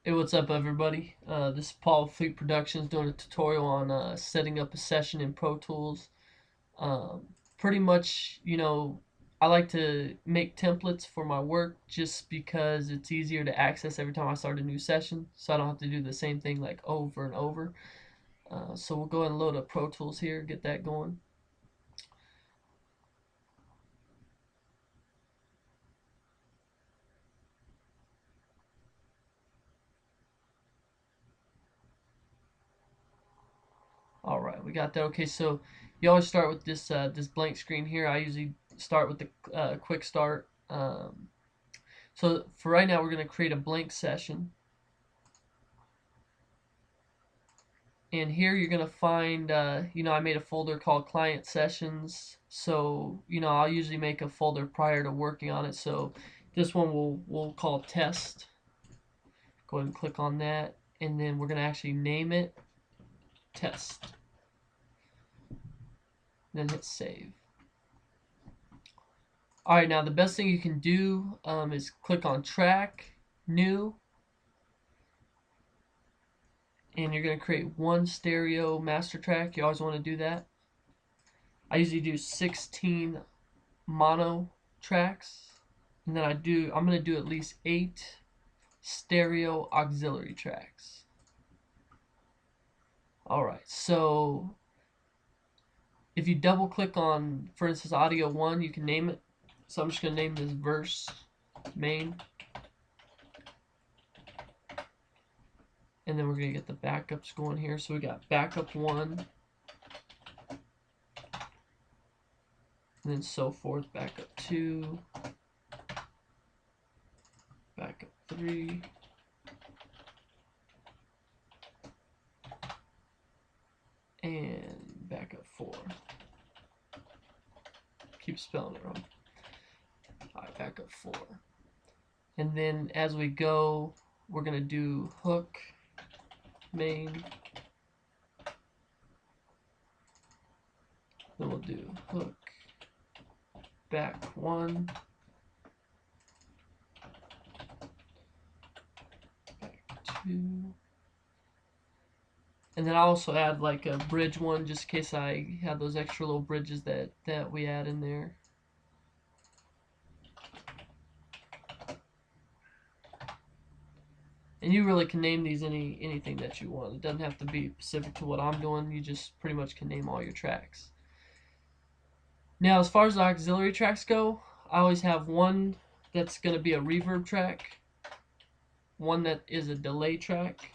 Hey, what's up, everybody? This is Paul Fleet Productions doing a tutorial on setting up a session in Pro Tools. Pretty much, I like to make templates for my work just because it's easier to access every time I start a new session, so I don't have to do the same thing like over and over. So we'll go ahead and load up Pro Tools here, get that going. All right, we got that. Okay, so you always start with this blank screen here. I usually start with the quick start. So for right now, we're going to create a blank session. And here you're going to find, I made a folder called client sessions. So, I'll usually make a folder prior to working on it. So this one we'll call test. Go ahead and click on that. And then we're going to actually name it test. Then hit save. All right, now the best thing you can do is click on track, new, and you're going to create one stereo master track. You always want to do that. I usually do 16 mono tracks, and then I'm going to do at least 8 stereo auxiliary tracks. Alright, so if you double click on, for instance, audio 1, you can name it. So I'm just going to name this verse main. And then we're going to get the backups going here. So we got backup 1, and then so forth. Backup 2, backup 3, and backup 4. Keep spelling it wrong. Alright, backup 4. And then as we go, we're going to do hook main. Then we'll do hook back 1, back 2, and then I'll also add like a bridge 1 just in case I have those extra little bridges that we add in there. And you really can name these anything that you want. It doesn't have to be specific to what I'm doing. You just pretty much can name all your tracks. Now, as far as the auxiliary tracks go, I always have one that's going to be a reverb track, one that is a delay track,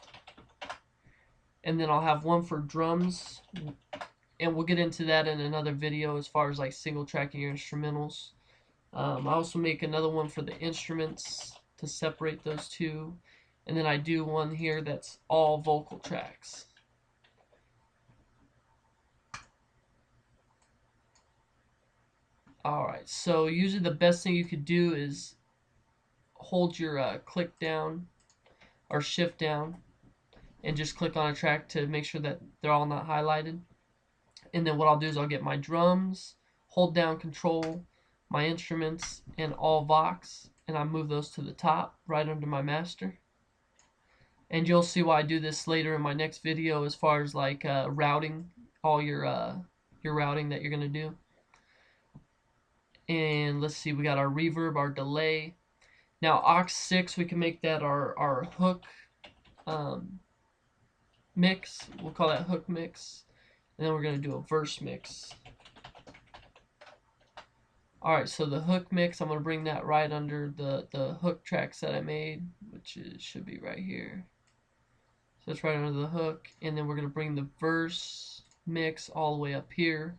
and then I'll have one for drums, and we'll get into that in another video as far as like single tracking your instrumentals. I also make another one for the instruments to separate those two, and then I do one here that's all vocal tracks. Alright, so usually the best thing you could do is hold your click down or shift down and just click on a track to make sure that they're all not highlighted. And then what I'll do is I'll get my drums, hold down control, my instruments, and all Vox, and I move those to the top right under my master. And you'll see why I do this later in my next video as far as like routing all your routing that you're gonna do. And let's see, we got our reverb, our delay. Now aux 6, we can make that our hook mix. We'll call that hook mix. And then we're going to do a verse mix. Alright, so the hook mix, I'm going to bring that right under the hook tracks that I made, which should be right here. So it's right under the hook. And then we're going to bring the verse mix all the way up here.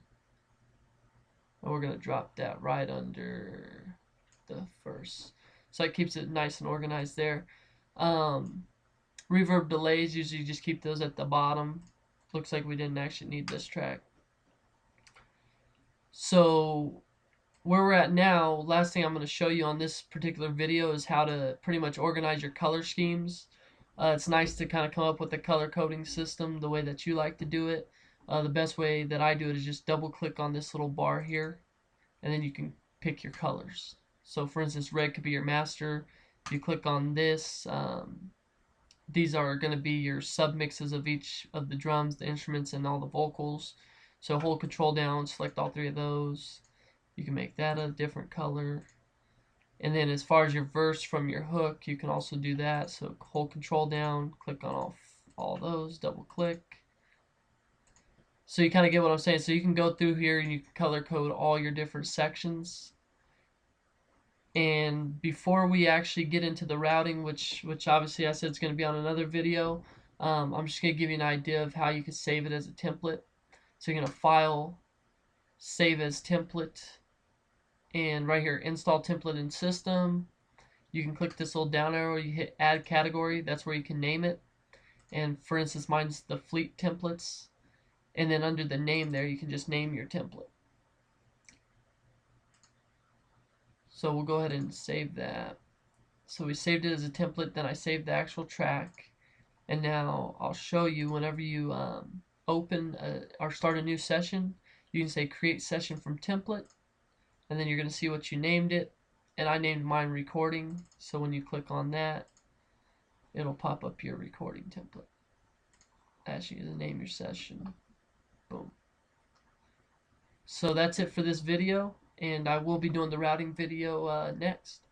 And we're going to drop that right under the verse. So it keeps it nice and organized there. Reverb delays, usually just keep those at the bottom. Looks like we didn't actually need this track. So where we're at now, last thing I'm going to show you on this particular video is how to pretty much organize your color schemes. It's nice to kind of come up with a color coding system the way that you like to do it. The best way that I do it is just double click on this little bar here, and then you can pick your colors. So for instance, red could be your master. If you click on this, these are going to be your submixes of each of the drums, the instruments, and all the vocals. So hold control down, select all three of those. You can make that a different color. And then as far as your verse from your hook, you can also do that. So hold control down, click on all those, double click. So you kind of get what I'm saying. So you can go through here and you can color code all your different sections. And before we actually get into the routing, which obviously I said is going to be on another video, I'm just going to give you an idea of how you can save it as a template. So you're going to File, Save as Template, and right here, Install Template in System. You can click this little down arrow, you hit Add Category, that's where you can name it. And for instance, mine's the Fleet Templates. And then under the name there, you can just name your template. So we'll go ahead and save that. So we saved it as a template, then I saved the actual track. And now I'll show you whenever you open or start a new session, you can say create session from template, and then you're going to see what you named it. And I named mine recording, so when you click on that, it'll pop up your recording template. Ask you to name your session. Boom. So that's it for this video, and I will be doing the routing video next.